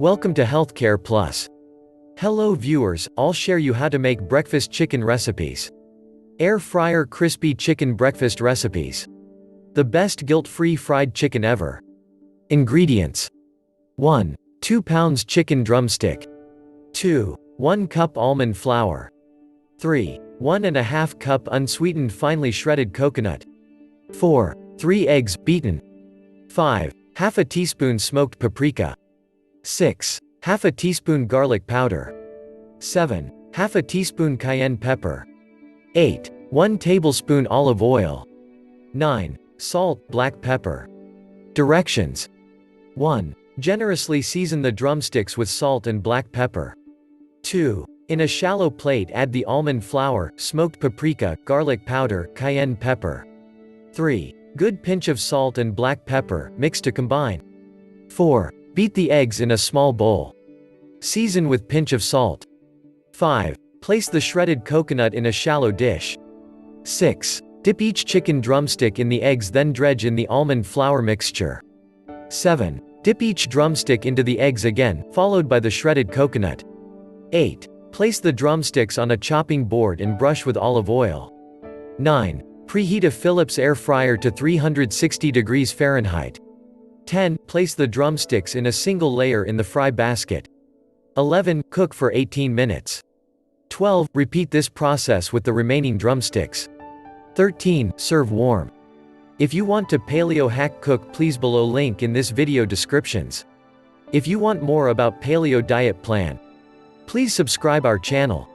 Welcome to Healthcare Plus. Hello viewers, I'll share you how to make breakfast chicken recipes. Air fryer crispy chicken breakfast recipes. The best guilt-free fried chicken ever. Ingredients: 1. 2 pounds chicken drumstick. 2. 1 cup almond flour. 3. 1½ cup unsweetened finely shredded coconut. 4. 3 eggs, beaten. 5. Half a teaspoon smoked paprika. 6. Half a teaspoon garlic powder. 7. Half a teaspoon cayenne pepper. 8. 1 tablespoon olive oil. 9. Salt, black pepper. Directions: 1. Generously season the drumsticks with salt and black pepper. 2. In a shallow plate add the almond flour, smoked paprika, garlic powder, cayenne pepper. 3. Good pinch of salt and black pepper, mix to combine. 4. Beat the eggs in a small bowl. Season with pinch of salt. 5. Place the shredded coconut in a shallow dish. 6. Dip each chicken drumstick in the eggs, then dredge in the almond flour mixture. 7. Dip each drumstick into the eggs again, followed by the shredded coconut. 8. Place the drumsticks on a chopping board and brush with olive oil. 9. Preheat a Philips air fryer to 360 degrees Fahrenheit. 10. Place the drumsticks in a single layer in the fry basket. 11. Cook for 18 minutes. 12. Repeat this process with the remaining drumsticks. 13. Serve warm. If you want to paleo hack cook, please below link in this video descriptions. If you want more about paleo diet plan, please subscribe our channel.